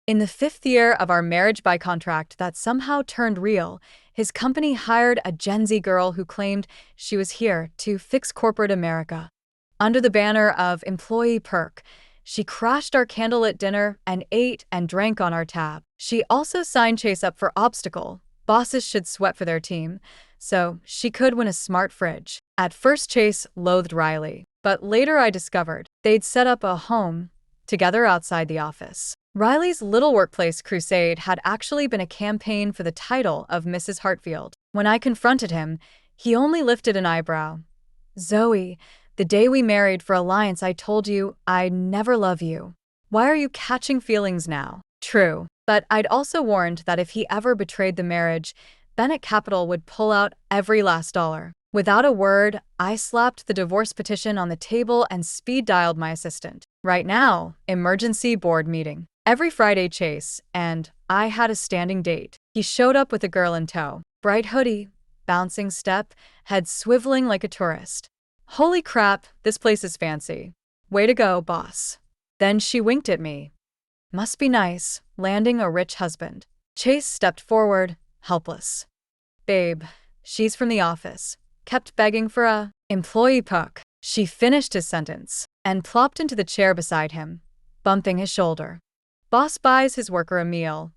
In the 5th year of our marriage by contract that somehow turned real, his company hired a Gen Z girl who claimed she was here to fix corporate America. Under the banner of employee perk, she crashed our candlelit dinner and ate and drank on our tab. She also signed Chase up for obstacle. Bosses should sweat for their team, so she could win a smart fridge. At first, Chase loathed Riley, but later I discovered they'd set up a home together outside the office. Riley's little workplace crusade had actually been a campaign for the title of Mrs. Hartfield. When I confronted him, he only lifted an eyebrow. "Zoe, the day we married for alliance I told you I'd never love you. Why are you catching feelings now?" True, but I'd also warned that if he ever betrayed the marriage, Bennett Capital would pull out every last dollar. Without a word, I slapped the divorce petition on the table and speed-dialed my assistant. Right now, emergency board meeting. Every Friday, Chase and I had a standing date. He showed up with a girl in tow. Bright hoodie, bouncing step, head swiveling like a tourist. "Holy crap, this place is fancy. Way to go, boss." Then she winked at me. Must be nice, landing a rich husband. Chase stepped forward, helpless. "Babe, she's from the office. Kept begging for a employee puck." She finished his sentence and plopped into the chair beside him, bumping his shoulder. "Boss buys his worker a meal.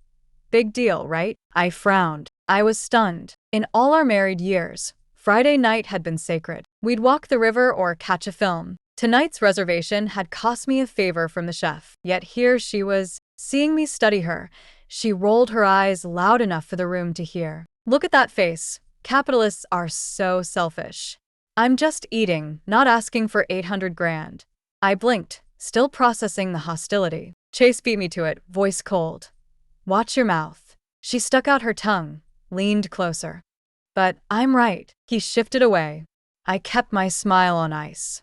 Big deal, right?" I frowned. I was stunned. In all our married years, Friday night had been sacred. We'd walk the river or catch a film. Tonight's reservation had cost me a favor from the chef. Yet here she was, seeing me study her. She rolled her eyes loud enough for the room to hear. "Look at that face. Capitalists are so selfish. I'm just eating, not asking for 800 grand. I blinked, still processing the hostility. Chase beat me to it, voice cold. "Watch your mouth." She stuck out her tongue, leaned closer. "But I'm right." He shifted away. I kept my smile on ice.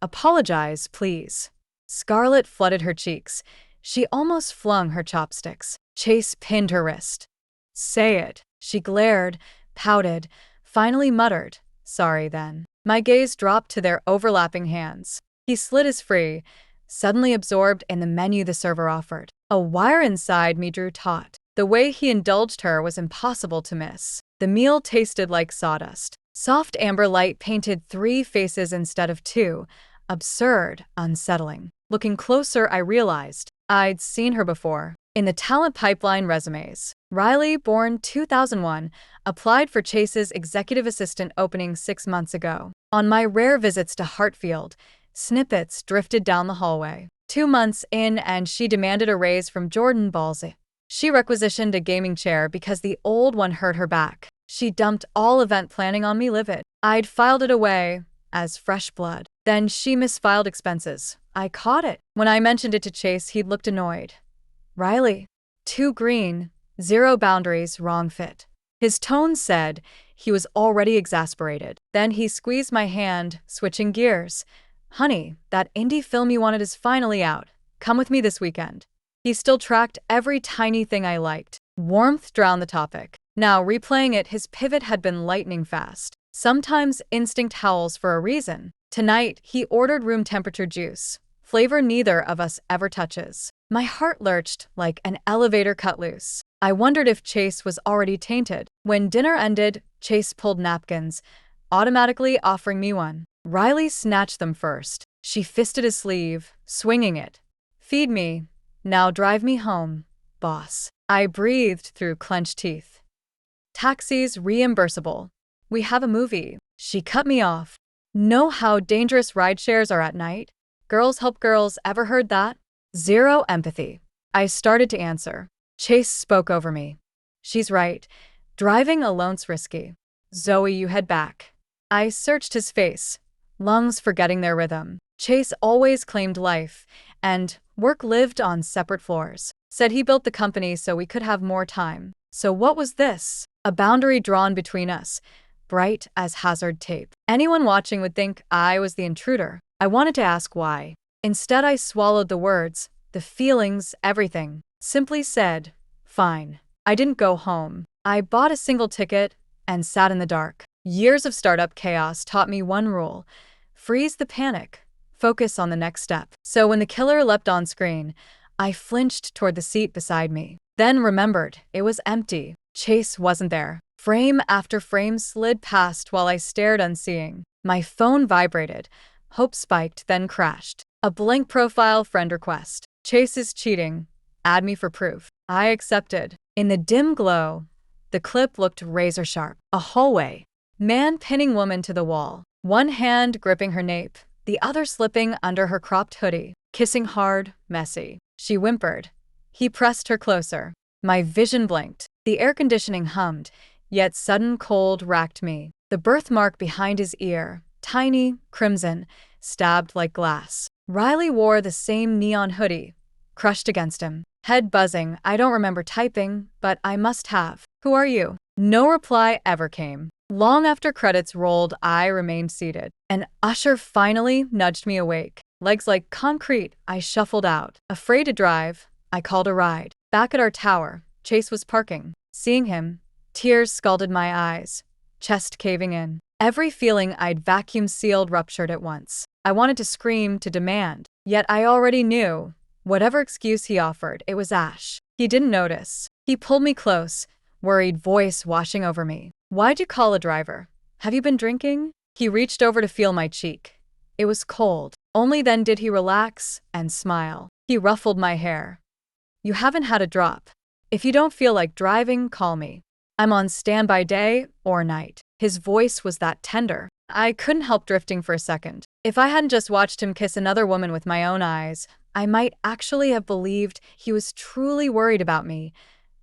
"Apologize, please." Scarlet flooded her cheeks. She almost flung her chopsticks. Chase pinned her wrist. "Say it." She glared, pouted, finally muttered, "Sorry then." My gaze dropped to their overlapping hands. He slid his free, suddenly absorbed in the menu the server offered. A wire inside me drew taut. The way he indulged her was impossible to miss. The meal tasted like sawdust. Soft amber light painted 3 faces instead of 2. Absurd, unsettling. Looking closer, I realized I'd seen her before. In the talent pipeline resumes. Riley, born 2001, applied for Chase's executive assistant opening 6 months ago. On my rare visits to Hartfield, snippets drifted down the hallway. 2 months in, and she demanded a raise from Jordan Balsey. She requisitioned a gaming chair because the old one hurt her back. She dumped all event planning on me livid. I'd filed it away as fresh blood. Then she misfiled expenses. I caught it. When I mentioned it to Chase, he'd looked annoyed. "Riley, too green, 0 boundaries, wrong fit." His tone said he was already exasperated. Then he squeezed my hand, switching gears. "Honey, that indie film you wanted is finally out. Come with me this weekend." He still tracked every tiny thing I liked. Warmth drowned the topic. Now, replaying it, his pivot had been lightning fast. Sometimes instinct howls for a reason. Tonight, he ordered room temperature juice, flavor neither of us ever touches. My heart lurched like an elevator cut loose. I wondered if Chase was already tainted. When dinner ended, Chase pulled napkins, automatically offering me one. Riley snatched them first. She fisted his sleeve, swinging it. "Feed me. Now drive me home, boss." I breathed through clenched teeth. "Taxis reimbursable. We have a movie." She cut me off. "Know how dangerous rideshares are at night? Girls help girls, ever heard that?" 0 empathy. I started to answer. Chase spoke over me. "She's right. Driving alone's risky. Zoe, you head back." I searched his face, lungs forgetting their rhythm. Chase always claimed life, and work lived on separate floors. Said he built the company so we could have more time. So what was this? A boundary drawn between us, bright as hazard tape. Anyone watching would think I was the intruder. I wanted to ask why. Instead, I swallowed the words, the feelings, everything. Simply said, "Fine." I didn't go home. I bought a single ticket and sat in the dark. Years of startup chaos taught me one rule: freeze the panic, focus on the next step. So when the killer leapt on screen, I flinched toward the seat beside me, then remembered it was empty. Chase wasn't there. Frame after frame slid past while I stared unseeing. My phone vibrated. Hope spiked, then crashed. A blank profile friend request. Chase is cheating. Add me for proof. I accepted. In the dim glow, the clip looked razor sharp. A hallway. Man pinning woman to the wall. One hand gripping her nape, the other slipping under her cropped hoodie. Kissing hard, messy. She whimpered. He pressed her closer. My vision blinked. The air conditioning hummed, yet sudden cold racked me. The birthmark behind his ear, tiny, crimson, stabbed like glass. Riley wore the same neon hoodie, crushed against him. Head buzzing, I don't remember typing, but I must have. Who are you? No reply ever came. Long after credits rolled, I remained seated. An usher finally nudged me awake. Legs like concrete, I shuffled out. Afraid to drive, I called a ride. Back at our tower, Chase was parking. Seeing him, tears scalded my eyes, chest caving in. Every feeling I'd vacuum-sealed ruptured at once. I wanted to scream, to demand, yet I already knew. Whatever excuse he offered, it was ash. He didn't notice. He pulled me close, worried voice washing over me. Why'd you call a driver? Have you been drinking? He reached over to feel my cheek. It was cold. Only then did he relax and smile. He ruffled my hair. You haven't had a drop. If you don't feel like driving, call me. I'm on standby day or night. His voice was that tender. I couldn't help drifting for a second. If I hadn't just watched him kiss another woman with my own eyes, I might actually have believed he was truly worried about me,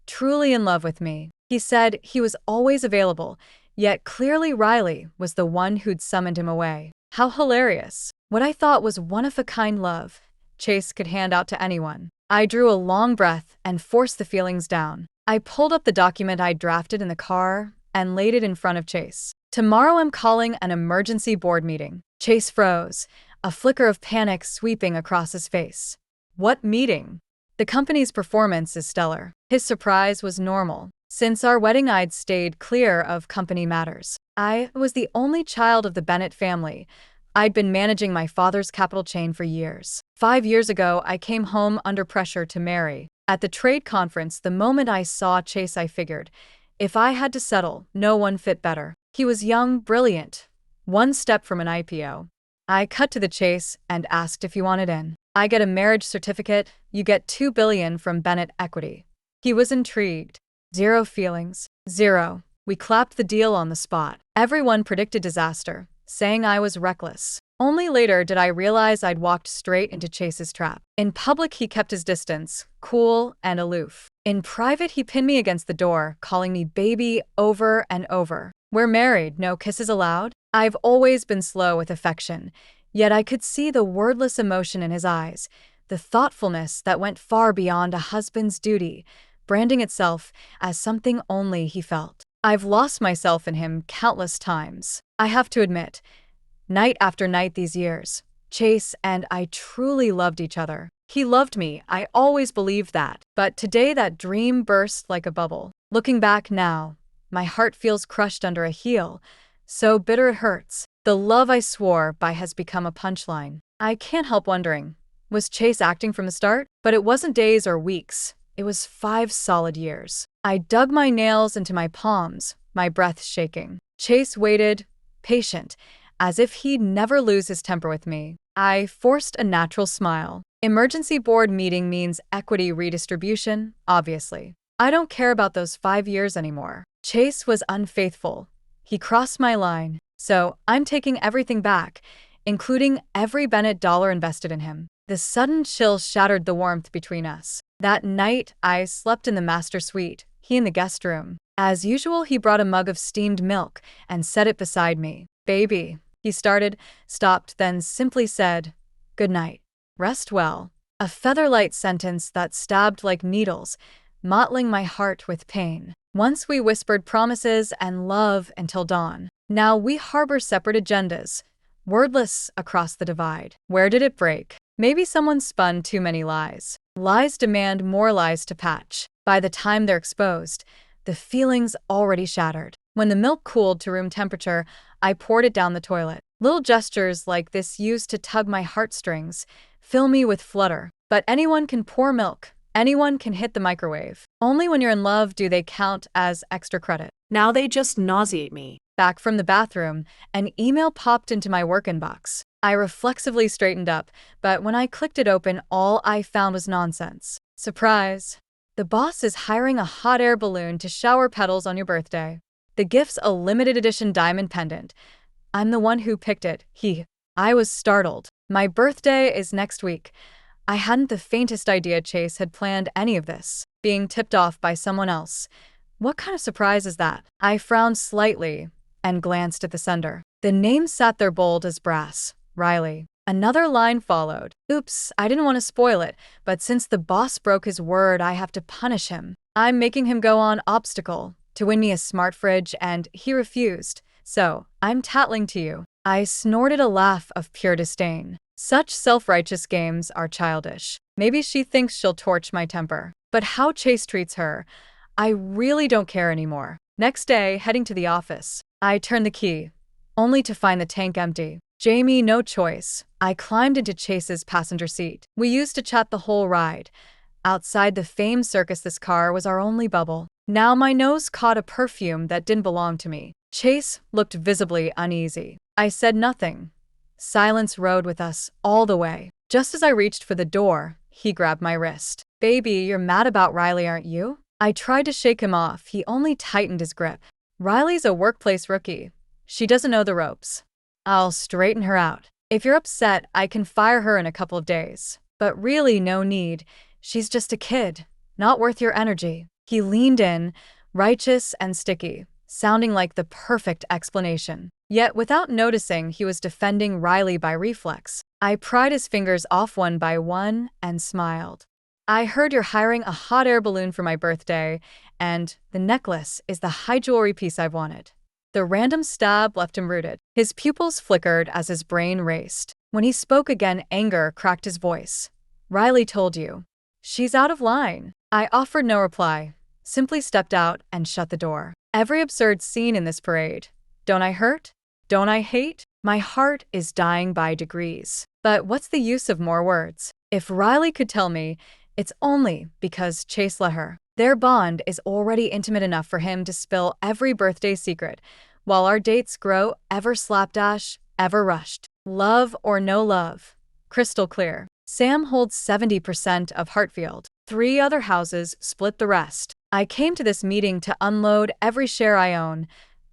truly in love with me. He said he was always available, yet clearly Riley was the one who'd summoned him away. How hilarious. What I thought was one-of-a-kind love, Chase could hand out to anyone. I drew a long breath and forced the feelings down. I pulled up the document I'd drafted in the car and laid it in front of Chase. Tomorrow I'm calling an emergency board meeting. Chase froze, a flicker of panic sweeping across his face. What meeting? The company's performance is stellar. His surprise was normal. Since our wedding, I'd stayed clear of company matters. I was the only child of the Bennett family. I'd been managing my father's capital chain for years. 5 years ago, I came home under pressure to marry. At the trade conference, the moment I saw Chase, I figured, if I had to settle, no one fit better. He was young, brilliant, one step from an IPO. I cut to the chase and asked if he wanted in. I get a marriage certificate, you get $2 billion from Bennett Equity. He was intrigued. Zero feelings. Zero. We clapped the deal on the spot. Everyone predicted disaster, saying I was reckless. Only later did I realize I'd walked straight into Chase's trap. In public, he kept his distance, cool and aloof. In private, he pinned me against the door, calling me baby over and over. We're married, no kisses allowed. I've always been slow with affection, yet I could see the wordless emotion in his eyes, the thoughtfulness that went far beyond a husband's duty, branding itself as something only he felt. I've lost myself in him countless times. I have to admit, night after night these years, Chase and I truly loved each other. He loved me, I always believed that. But today that dream burst like a bubble. Looking back now, my heart feels crushed under a heel, so bitter it hurts. The love I swore by has become a punchline. I can't help wondering, was Chase acting from the start? But it wasn't days or weeks. It was 5 solid years. I dug my nails into my palms, my breath shaking. Chase waited, patient, as if he'd never lose his temper with me. I forced a natural smile. Emergency board meeting means equity redistribution, obviously. I don't care about those 5 years anymore. Chase was unfaithful. He crossed my line, so I'm taking everything back, including every Bennett dollar invested in him. The sudden chill shattered the warmth between us. That night, I slept in the master suite, he in the guest room. As usual, he brought a mug of steamed milk and set it beside me. Baby, he started, stopped, then simply said, good night. Rest well. A featherlight sentence that stabbed like needles, mottling my heart with pain. Once we whispered promises and love until dawn. Now we harbor separate agendas, wordless across the divide. Where did it break? Maybe someone spun too many lies. Lies demand more lies to patch. By the time they're exposed, the feeling's already shattered. When the milk cooled to room temperature, I poured it down the toilet. Little gestures like this used to tug my heartstrings, fill me with flutter. But anyone can pour milk. Anyone can hit the microwave. Only when you're in love do they count as extra credit. Now they just nauseate me. Back from the bathroom, an email popped into my work inbox. I reflexively straightened up, but when I clicked it open, all I found was nonsense. Surprise! The boss is hiring a hot air balloon to shower petals on your birthday. The gift's a limited edition diamond pendant. I'm the one who picked it. I was startled. My birthday is next week. I hadn't the faintest idea Chase had planned any of this. Being tipped off by someone else. What kind of surprise is that? I frowned slightly and glanced at the sender. The name sat there bold as brass. Riley. Another line followed. Oops, I didn't want to spoil it, but since the boss broke his word, I have to punish him. I'm making him go on obstacle to win me a smart fridge, and he refused. So, I'm tattling to you. I snorted a laugh of pure disdain. Such self-righteous games are childish. Maybe she thinks she'll torch my temper. But how Chase treats her, I really don't care anymore. Next day, heading to the office, I turned the key, only to find the tank empty. Jamie, no choice. I climbed into Chase's passenger seat. We used to chat the whole ride. Outside the famed circus, this car was our only bubble. Now my nose caught a perfume that didn't belong to me. Chase looked visibly uneasy. I said nothing. Silence rode with us all the way. Just as I reached for the door, he grabbed my wrist. Baby, you're mad about Riley, aren't you? I tried to shake him off. He only tightened his grip. Riley's a workplace rookie. She doesn't know the ropes. I'll straighten her out. If you're upset, I can fire her in a couple of days. But really, no need. She's just a kid. Not worth your energy. He leaned in, righteous and sticky, sounding like the perfect explanation. Yet, without noticing, he was defending Riley by reflex. I pried his fingers off one by one and smiled. I heard you're hiring a hot air balloon for my birthday, and the necklace is the high jewelry piece I've wanted. The random stab left him rooted. His pupils flickered as his brain raced. When he spoke again, anger cracked his voice. Riley told you. She's out of line. I offered no reply, simply stepped out and shut the door. Every absurd scene in this parade. Don't I hurt? Don't I hate? My heart is dying by degrees. But what's the use of more words? If Riley could tell me, it's only because Chase let her. Their bond is already intimate enough for him to spill every birthday secret, while our dates grow ever slapdash, ever rushed. Love or no love. Crystal clear. Sam holds 70% of Hartfield. 3 other houses split the rest. I came to this meeting to unload every share I own.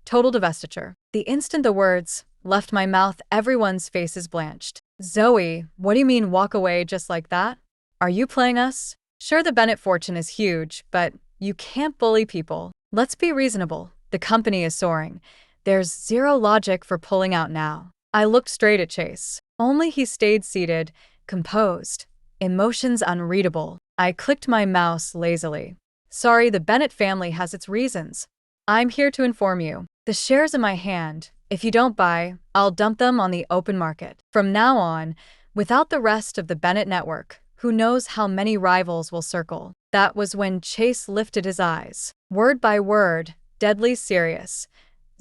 Total divestiture. The instant the words left my mouth, everyone's faces blanched. Zoe, what do you mean walk away just like that? Are you playing us? Sure, the Bennett fortune is huge, but you can't bully people. Let's be reasonable. The company is soaring. There's zero logic for pulling out now. I looked straight at Chase. Only he stayed seated, composed, emotions unreadable. I clicked my mouse lazily. Sorry, the Bennett family has its reasons. I'm here to inform you. The shares in my hand. If you don't buy, I'll dump them on the open market. From now on, without the rest of the Bennett network, who knows how many rivals will circle. That was when Chase lifted his eyes. Word by word, deadly serious.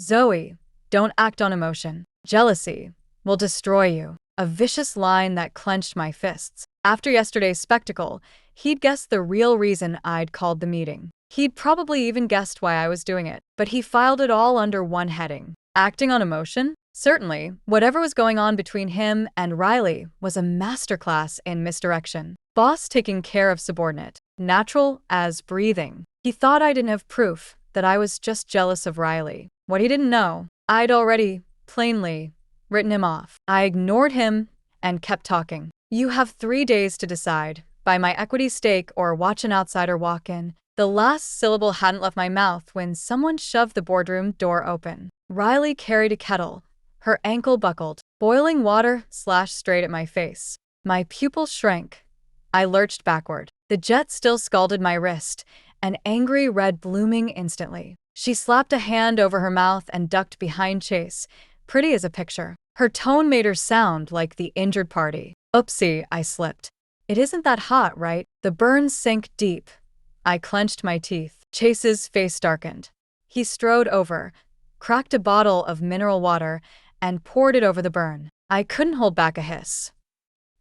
Zoe, don't act on emotion. Jealousy will destroy you. A vicious line that clenched my fists. After yesterday's spectacle, he'd guessed the real reason I'd called the meeting. He'd probably even guessed why I was doing it, but he filed it all under one heading. Acting on emotion? Certainly, whatever was going on between him and Riley was a masterclass in misdirection. Boss taking care of subordinate. Natural as breathing. He thought I didn't have proof that I was just jealous of Riley. What he didn't know, I'd already, plainly, written him off. I ignored him and kept talking. You have 3 days to decide. Buy my equity stake or watch an outsider walk in. The last syllable hadn't left my mouth when someone shoved the boardroom door open. Riley carried a kettle. Her ankle buckled. Boiling water splashed straight at my face. My pupil shrank. I lurched backward. The jet still scalded my wrist, an angry red blooming instantly. She slapped a hand over her mouth and ducked behind Chase, pretty as a picture. Her tone made her sound like the injured party. Oopsie, I slipped. It isn't that hot, right? The burns sank deep. I clenched my teeth. Chase's face darkened. He strode over, cracked a bottle of mineral water, and poured it over the burn. I couldn't hold back a hiss.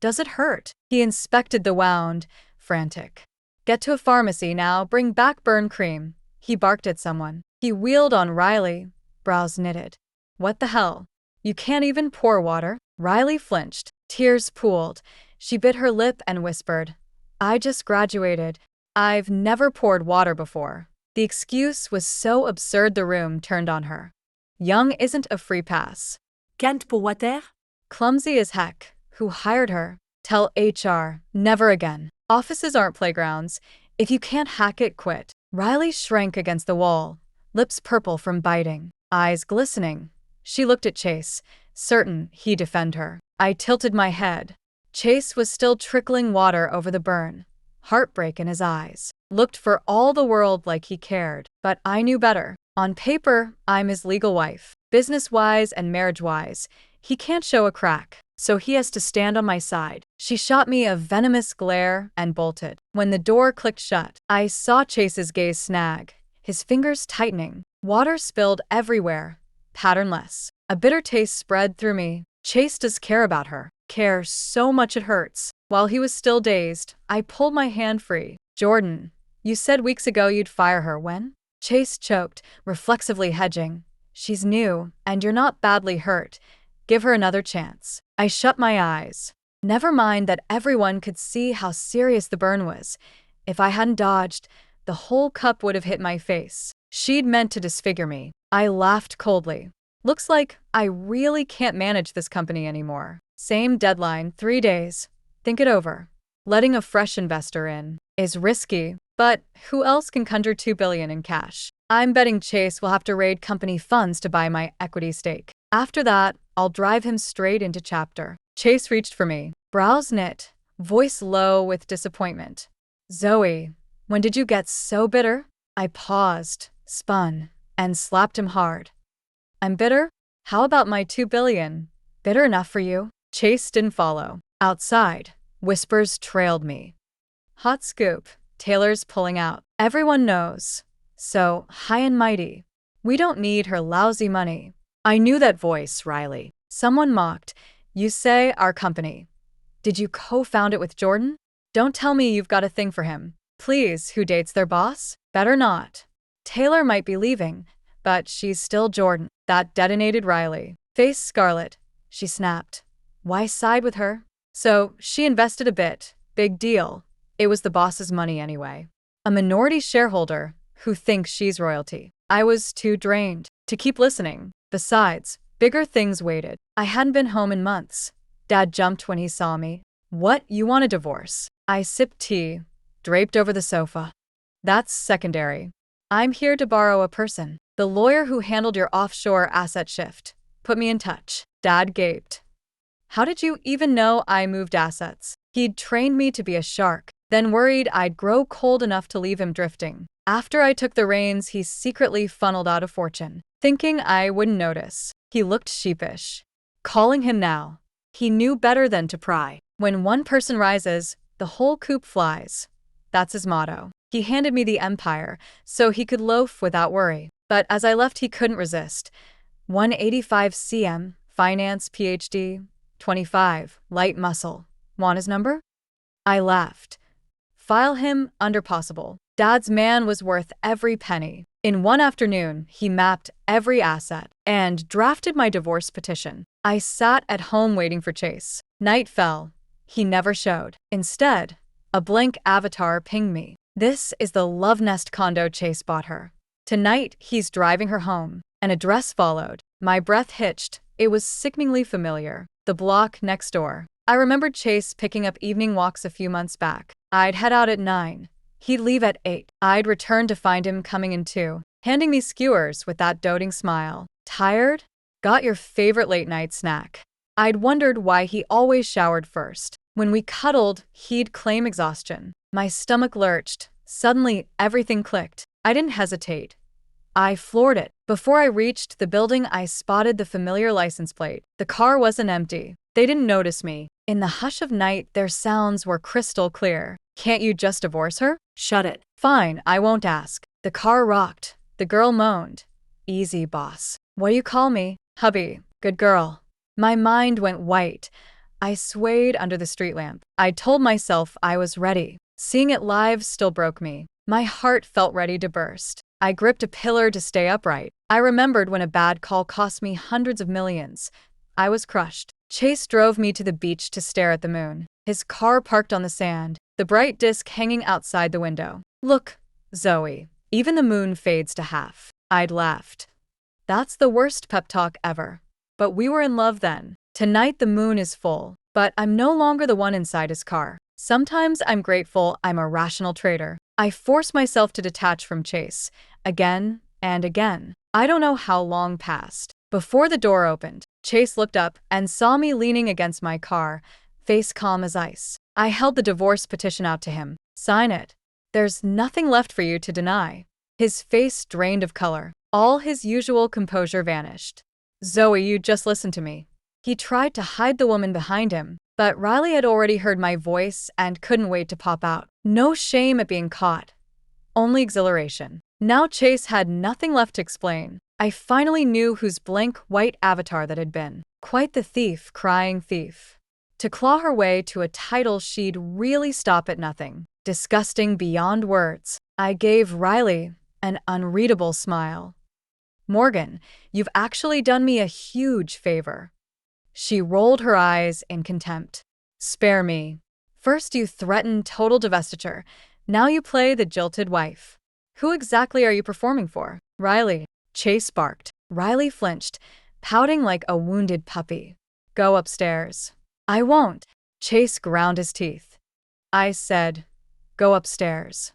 Does it hurt? He inspected the wound, frantic. Get to a pharmacy now, bring back burn cream. He barked at someone. He wheeled on Riley, brows knitted. What the hell? You can't even pour water? Riley flinched. Tears pooled. She bit her lip and whispered, I just graduated. I've never poured water before. The excuse was so absurd the room turned on her. Young isn't a free pass. Can't pour water? Clumsy as heck. Who hired her? Tell HR. Never again. Offices aren't playgrounds. If you can't hack it, quit. Riley shrank against the wall, lips purple from biting, eyes glistening. She looked at Chase, certain he'd defend her. I tilted my head. Chase was still trickling water over the burn, heartbreak in his eyes. Looked for all the world like he cared, but I knew better. On paper, I'm his legal wife. Business-wise and marriage-wise, he can't show a crack, so he has to stand on my side. She shot me a venomous glare and bolted. When the door clicked shut, I saw Chase's gaze snag, his fingers tightening. Water spilled everywhere, patternless. A bitter taste spread through me. Chase does care about her. Care so much it hurts. While he was still dazed, I pulled my hand free. Jordan, you said weeks ago you'd fire her. When? Chase choked, reflexively hedging. She's new, and you're not badly hurt. Give her another chance. I shut my eyes. Never mind that everyone could see how serious the burn was. If I hadn't dodged, the whole cup would have hit my face. She'd meant to disfigure me. I laughed coldly. Looks like I really can't manage this company anymore. Same deadline, 3 days. Think it over. Letting a fresh investor in is risky, but who else can conjure $2 billion in cash? I'm betting Chase will have to raid company funds to buy my equity stake. After that, I'll drive him straight into chapter. Chase reached for me, brows knit, voice low with disappointment. Zoe, when did you get so bitter? I paused, spun, and slapped him hard. I'm bitter? How about my $2 billion? Bitter enough for you? Chase didn't follow. Outside, whispers trailed me. Hot scoop, Taylor's pulling out. Everyone knows. So, high and mighty. We don't need her lousy money. I knew that voice, Riley. Someone mocked. You say our company. Did you co-found it with Jordan? Don't tell me you've got a thing for him. Please, who dates their boss? Better not. Taylor might be leaving, but she's still Jordan. That detonated Riley. Face scarlet. She snapped. Why side with her? So, she invested a bit. Big deal. It was the boss's money anyway. A minority shareholder who thinks she's royalty. I was too drained to keep listening. Besides, bigger things waited. I hadn't been home in months. Dad jumped when he saw me. What, you want a divorce? I sipped tea, draped over the sofa. That's secondary. I'm here to borrow a person. The lawyer who handled your offshore asset shift. Put me in touch. Dad gaped. How did you even know I moved assets? He'd trained me to be a shark, then worried I'd grow cold enough to leave him drifting. After I took the reins, he secretly funneled out a fortune, thinking I wouldn't notice. He looked sheepish. Calling him now. He knew better than to pry. When one person rises, the whole coop flies. That's his motto. He handed me the empire, so he could loaf without worry. But as I left, he couldn't resist. 185 cm, finance PhD, 25, light muscle. Want his number? I laughed. File him under possible. Dad's man was worth every penny. In one afternoon, he mapped every asset and drafted my divorce petition. I sat at home waiting for Chase. Night fell. He never showed. Instead, a blank avatar pinged me. This is the love nest condo Chase bought her. Tonight, he's driving her home. An address followed. My breath hitched. It was sickeningly familiar. The block next door. I remembered Chase picking up evening walks a few months back. I'd head out at 9. He'd leave at 8. I'd return to find him coming in 2, handing me skewers with that doting smile. Tired? Got your favorite late-night snack. I'd wondered why he always showered first. When we cuddled, he'd claim exhaustion. My stomach lurched. Suddenly, everything clicked. I didn't hesitate. I floored it. Before I reached the building, I spotted the familiar license plate. The car wasn't empty. They didn't notice me. In the hush of night, their sounds were crystal clear. Can't you just divorce her? Shut it. Fine, I won't ask. The car rocked. The girl moaned. Easy, boss. What do you call me? Hubby. Good girl. My mind went white. I swayed under the street lamp. I told myself I was ready. Seeing it live still broke me. My heart felt ready to burst. I gripped a pillar to stay upright. I remembered when a bad call cost me hundreds of millions. I was crushed. Chase drove me to the beach to stare at the moon. His car parked on the sand, the bright disk hanging outside the window. "Look, Zoe, even the moon fades to half." I'd laughed. That's the worst pep talk ever. But we were in love then. Tonight the moon is full, but I'm no longer the one inside his car. Sometimes I'm grateful I'm a rational traitor. I force myself to detach from Chase, again and again. I don't know how long passed. Before the door opened, Chase looked up and saw me leaning against my car, face calm as ice. I held the divorce petition out to him. "Sign it. There's nothing left for you to deny." His face drained of color. All his usual composure vanished. "Zoe, you just listen to me." He tried to hide the woman behind him, but Riley had already heard my voice and couldn't wait to pop out. No shame at being caught, only exhilaration. Now Chase had nothing left to explain. I finally knew whose blank white avatar that had been. Quite the thief, crying thief. To claw her way to a title she'd really stop at nothing. Disgusting beyond words. I gave Riley an unreadable smile. "Morgan, you've actually done me a huge favor." She rolled her eyes in contempt. "Spare me. First you threatened total divestiture. Now you play the jilted wife. Who exactly are you performing for?" "Riley," Chase barked. Riley flinched, pouting like a wounded puppy. "Go upstairs." "I won't." Chase ground his teeth. I said, "Go upstairs."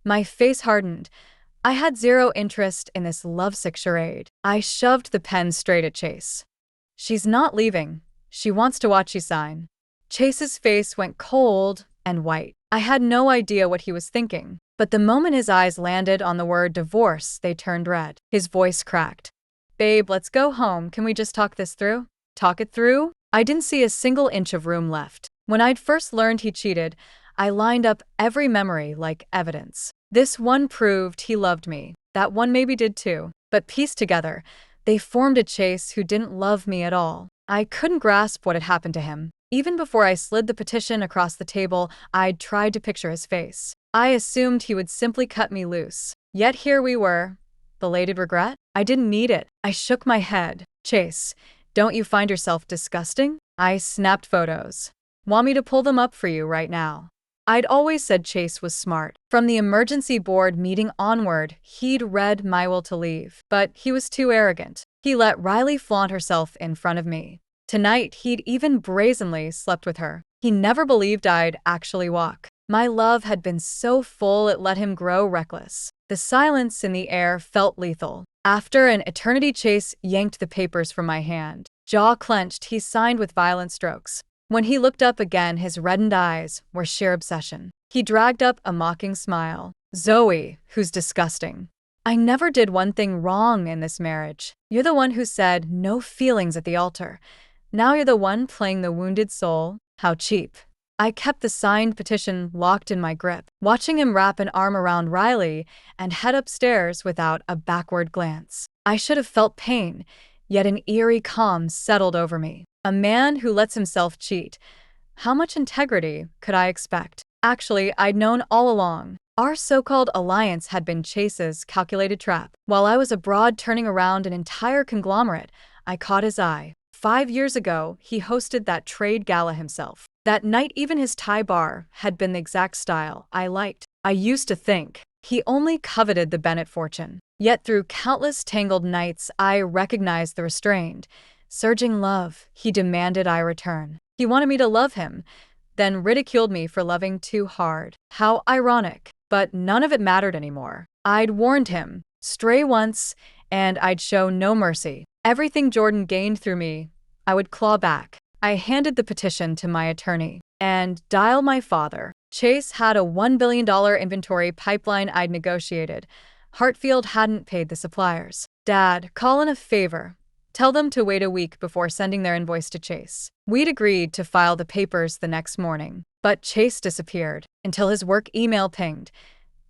My face hardened. I had zero interest in this lovesick charade. I shoved the pen straight at Chase. "She's not leaving. She wants to watch you sign." Chase's face went cold and white. I had no idea what he was thinking, but the moment his eyes landed on the word divorce, they turned red. His voice cracked. "Babe, let's go home. Can we just talk this through?" Talk it through? I didn't see a single inch of room left. When I'd first learned he cheated, I lined up every memory like evidence. This one proved he loved me. That one maybe did too. But pieced together, they formed a Chase who didn't love me at all. I couldn't grasp what had happened to him. Even before I slid the petition across the table, I'd tried to picture his face. I assumed he would simply cut me loose. Yet here we were. Belated regret? I didn't need it. I shook my head. "Chase, don't you find yourself disgusting?" I snapped photos. "Want me to pull them up for you right now?" I'd always said Chase was smart. From the emergency board meeting onward, he'd read my will to leave. But he was too arrogant. He let Riley flaunt herself in front of me. Tonight, he'd even brazenly slept with her. He never believed I'd actually walk. My love had been so full it let him grow reckless. The silence in the air felt lethal. After an eternity, Chase yanked the papers from my hand. Jaw clenched, he signed with violent strokes. When he looked up again, his reddened eyes were sheer obsession. He dragged up a mocking smile. "Zoe, who's disgusting. I never did one thing wrong in this marriage. You're the one who said no feelings at the altar. Now you're the one playing the wounded soul. How cheap." I kept the signed petition locked in my grip, watching him wrap an arm around Riley and head upstairs without a backward glance. I should have felt pain, yet an eerie calm settled over me. A man who lets himself cheat. How much integrity could I expect? Actually, I'd known all along. Our so-called alliance had been Chase's calculated trap. While I was abroad turning around an entire conglomerate, I caught his eye. 5 years ago, he hosted that trade gala himself. That night, even his tie bar had been the exact style I liked. I used to think he only coveted the Bennett fortune. Yet through countless tangled nights, I recognized the restrained, surging love he demanded I return. He wanted me to love him, then ridiculed me for loving too hard. How ironic. But none of it mattered anymore. I'd warned him, stray once, and I'd show no mercy. Everything Jordan gained through me, I would claw back. I handed the petition to my attorney and dialed my father. Chase had a $1 billion inventory pipeline I'd negotiated. Hartfield hadn't paid the suppliers. "Dad, call in a favor. Tell them to wait a week before sending their invoice to Chase." We'd agreed to file the papers the next morning, but Chase disappeared until his work email pinged.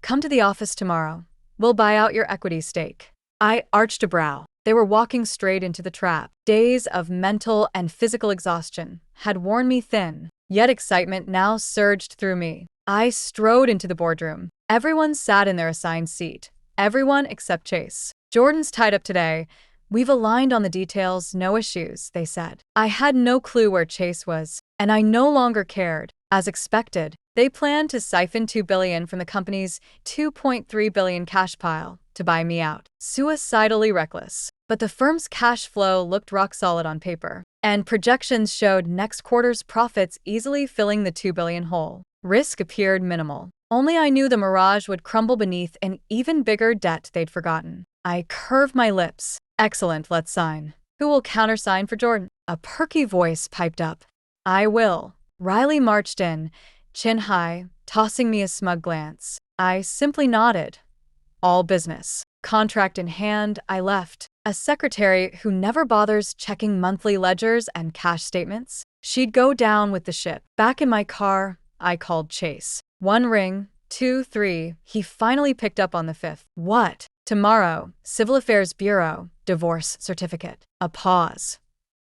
"Come to the office tomorrow. We'll buy out your equity stake." I arched a brow. They were walking straight into the trap. Days of mental and physical exhaustion had worn me thin, yet excitement now surged through me. I strode into the boardroom. Everyone sat in their assigned seat. Everyone except Chase. "Jordan's tied up today. We've aligned on the details, no issues," they said. I had no clue where Chase was, and I no longer cared. As expected, they planned to siphon $2 billion from the company's $2.3 billion cash pile to buy me out. Suicidally reckless. But the firm's cash flow looked rock solid on paper, and projections showed next quarter's profits easily filling the $2 billion hole. Risk appeared minimal. Only I knew the mirage would crumble beneath an even bigger debt they'd forgotten. I curved my lips. "Excellent, let's sign. Who will countersign for Jordan?" A perky voice piped up. "I will." Riley marched in, chin high, tossing me a smug glance. I simply nodded. All business. Contract in hand, I left. A secretary who never bothers checking monthly ledgers and cash statements. She'd go down with the ship. Back in my car, I called Chase. 1 ring, 2, 3. He finally picked up on the 5th. "What?" "Tomorrow, Civil Affairs Bureau, divorce certificate." A pause.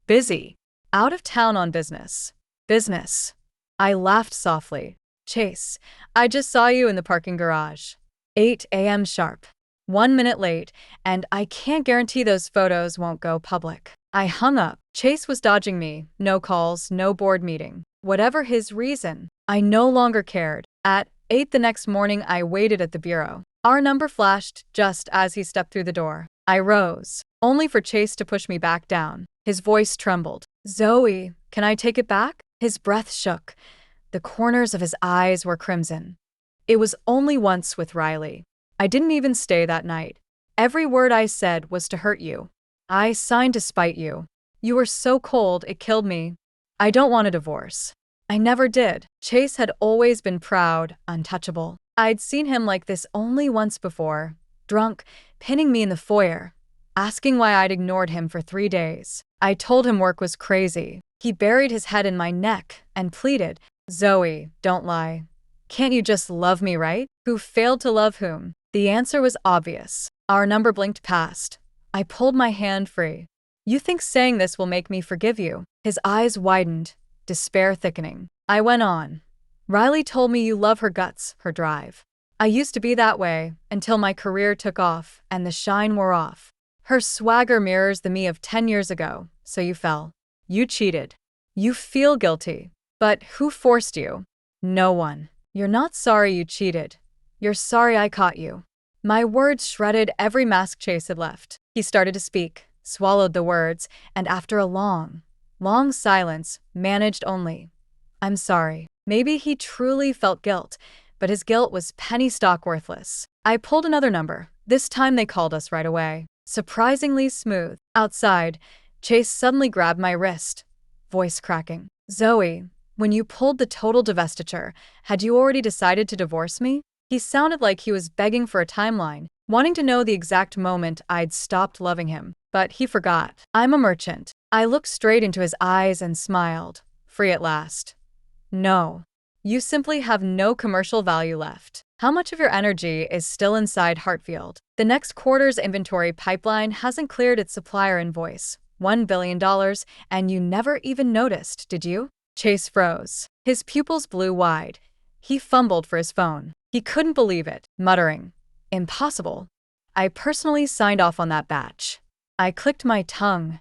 "Busy." "Out of town on business." "Business." I laughed softly. "Chase, I just saw you in the parking garage. 8 a.m. sharp. 1 minute late, and I can't guarantee those photos won't go public." I hung up. Chase was dodging me. No calls, no board meeting. Whatever his reason, I no longer cared. At 8 the next morning, I waited at the bureau. Our number flashed just as he stepped through the door. I rose, only for Chase to push me back down. His voice trembled. "Zoe, can I take it back?" His breath shook. The corners of his eyes were crimson. "It was only once with Riley. I didn't even stay that night. Every word I said was to hurt you. I signed to spite you. You were so cold, it killed me. I don't want a divorce." I never did. Chase had always been proud, untouchable. I'd seen him like this only once before, drunk, pinning me in the foyer, asking why I'd ignored him for 3 days. I told him work was crazy. He buried his head in my neck and pleaded, "Zoe, don't lie. Can't you just love me, right?" Who failed to love whom? The answer was obvious. Our number blinked past. I pulled my hand free. "You think saying this will make me forgive you?" His eyes widened, despair thickening. I went on. "Riley told me you love her guts, her drive. I used to be that way until my career took off and the shine wore off. Her swagger mirrors the me of 10 years ago, so you fell. You cheated. You feel guilty. But who forced you? No one. You're not sorry you cheated. You're sorry I caught you." My words shredded every mask Chase had left. He started to speak, swallowed the words, and after a long silence, managed only, "I'm sorry." Maybe he truly felt guilt, but his guilt was penny stock worthless. I pulled another number. This time they called us right away. Surprisingly smooth. Outside, Chase suddenly grabbed my wrist, voice cracking. "Zoe, when you pulled the total divestiture, had you already decided to divorce me?" He sounded like he was begging for a timeline, wanting to know the exact moment I'd stopped loving him. But he forgot. "I'm a merchant." I looked straight into his eyes and smiled, free at last. "No. You simply have no commercial value left. How much of your energy is still inside Hartfield? The next quarter's inventory pipeline hasn't cleared its supplier invoice, $1 billion, and you never even noticed, did you?" Chase froze. His pupils blew wide. He fumbled for his phone. He couldn't believe it, muttering, "Impossible. I personally signed off on that batch." I clicked my tongue.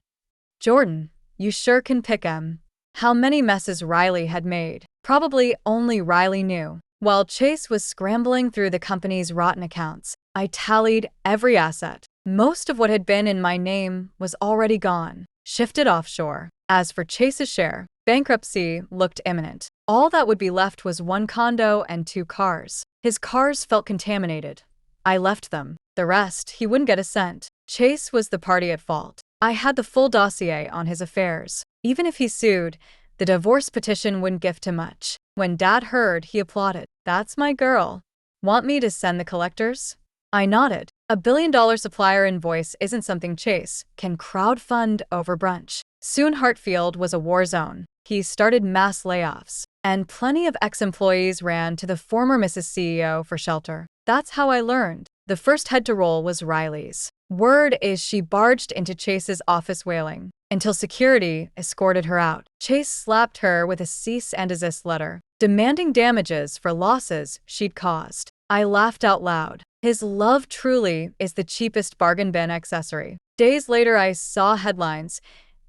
"Jordan, you sure can pick 'em." How many messes Riley had made. Probably only Riley knew. While Chase was scrambling through the company's rotten accounts, I tallied every asset. Most of what had been in my name was already gone, shifted offshore. As for Chase's share, bankruptcy looked imminent. All that would be left was 1 condo and 2 cars. His cars felt contaminated. I left them. The rest, he wouldn't get a cent. Chase was the party at fault. I had the full dossier on his affairs. Even if he sued, the divorce petition wouldn't gift him much. When Dad heard, he applauded. "That's my girl. Want me to send the collectors?" I nodded. A $1 billion supplier invoice isn't something Chase can crowdfund over brunch. Soon Hartfield was a war zone. He started mass layoffs, and plenty of ex-employees ran to the former Mrs. CEO for shelter. That's how I learned The first head to roll was Riley's. Word is she barged into Chase's office wailing, until security escorted her out. Chase slapped her with a cease and desist letter, demanding damages for losses she'd caused. I laughed out loud. His love truly is the cheapest bargain bin accessory. Days later, I saw headlines.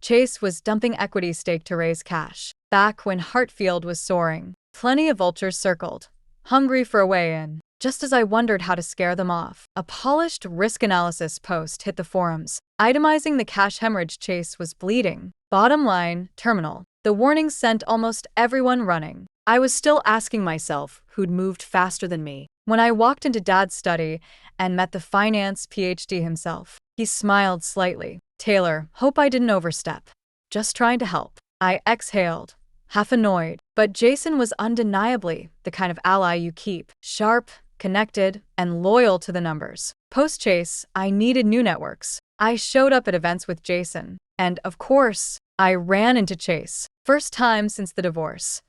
Chase was dumping equity stake to raise cash. Back when Hartfield was soaring, plenty of vultures circled, hungry for a way in. Just as I wondered how to scare them off, a polished risk analysis post hit the forums, itemizing the cash hemorrhage Chase was bleeding. Bottom line, terminal. The warning sent almost everyone running. I was still asking myself who'd moved faster than me when I walked into Dad's study and met the finance PhD himself. He smiled slightly. "Taylor, hope I didn't overstep. Just trying to help." I exhaled, half annoyed. But Jason was undeniably the kind of ally you keep. Sharp, connected, and loyal to the numbers. Post-Chase, I needed new networks. I showed up at events with Jason. And, of course, I ran into Chase. First time since the divorce.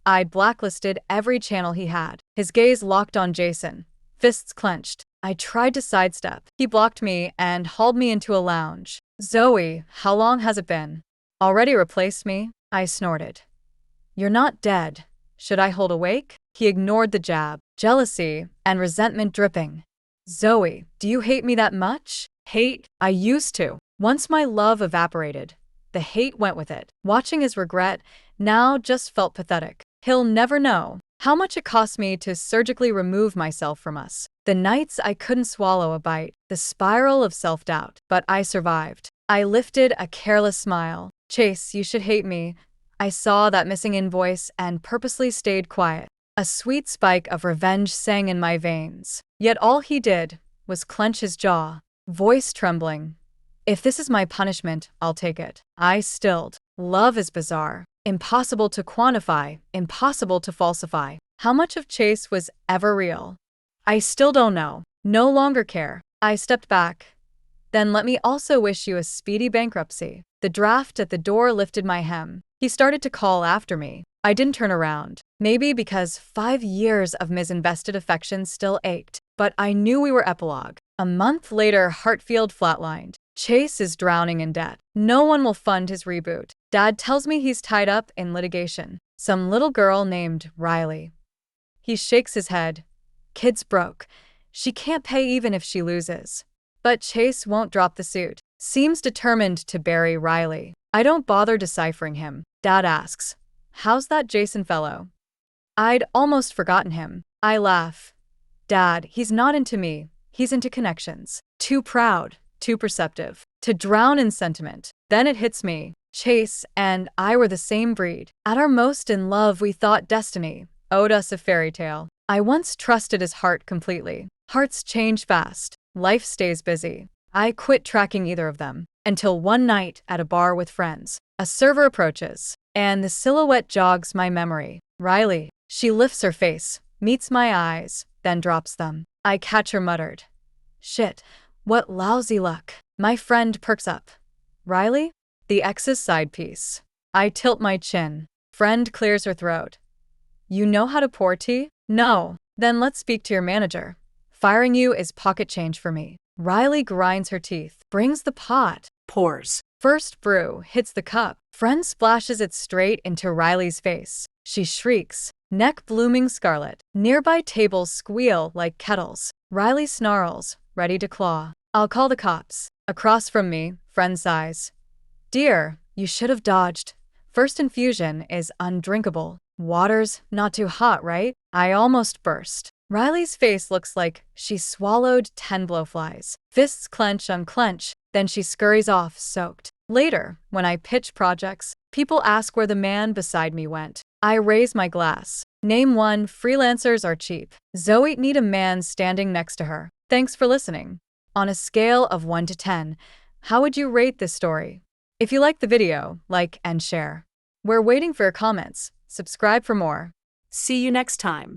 I'd blacklisted every channel he had. His gaze locked on Jason, fists clenched. I tried to sidestep. He blocked me and hauled me into a lounge. "Zoe, how long has it been? Already replaced me?" I snorted. "You're not dead. Should I hold awake?" He ignored the jab, jealousy and resentment dripping. "Zoe, do you hate me that much?" "Hate? I used to. Once my love evaporated, the hate went with it." Watching his regret now just felt pathetic. He'll never know how much it cost me to surgically remove myself from us. The nights I couldn't swallow a bite, the spiral of self-doubt. But I survived. I lifted a careless smile. "Chase, you should hate me." I saw that missing invoice and purposely stayed quiet. A sweet spike of revenge sang in my veins. Yet all he did was clench his jaw, voice trembling. "If this is my punishment, I'll take it." I stilled. Love is bizarre. Impossible to quantify, impossible to falsify. How much of Chase was ever real? I still don't know. No longer care. I stepped back. "Then let me also wish you a speedy bankruptcy." The draft at the door lifted my hem. He started to call after me. I didn't turn around. Maybe because 5 years of misinvested affection still ached. But I knew we were epilogue. A month later, Hartfield flatlined. Chase is drowning in debt. No one will fund his reboot. Dad tells me he's tied up in litigation. Some little girl named Riley. He shakes his head. "Kid's broke. She can't pay even if she loses." But Chase won't drop the suit. Seems determined to bury Riley. I don't bother deciphering him. Dad asks, "How's that Jason fellow?" I'd almost forgotten him. I laugh. "Dad, he's not into me. He's into connections. Too proud, too perceptive, to drown in sentiment." Then it hits me. Chase and I were the same breed. At our most in love, we thought destiny owed us a fairy tale. I once trusted his heart completely. Hearts change fast. Life stays busy. I quit tracking either of them. Until one night at a bar with friends, a server approaches, and the silhouette jogs my memory. Riley. She lifts her face, meets my eyes, then drops them. I catch her muttered, "Shit, what lousy luck." My friend perks up. "Riley?" The ex's side piece. I tilt my chin. Friend clears her throat. "You know how to pour tea?" "No." "Then let's speak to your manager. Firing you is pocket change for me." Riley grinds her teeth, brings the pot, Pours. First brew hits the cup. Friend splashes it straight into Riley's face. She shrieks, neck blooming scarlet. Nearby tables squeal like kettles. Riley snarls, ready to claw. "I'll call the cops." Across from me, friend sighs. "Dear, you should have dodged. First infusion is undrinkable. Water's not too hot, right?" I almost burst. Riley's face looks like she swallowed 10 blowflies. Fists clench, unclench, then she scurries off, soaked. Later, when I pitch projects, people ask where the man beside me went. I raise my glass. Name one, freelancers are cheap. Zoe need a man standing next to her. Thanks for listening. On a scale of 1 to 10, how would you rate this story? If you liked the video, like and share. We're waiting for your comments. Subscribe for more. See you next time.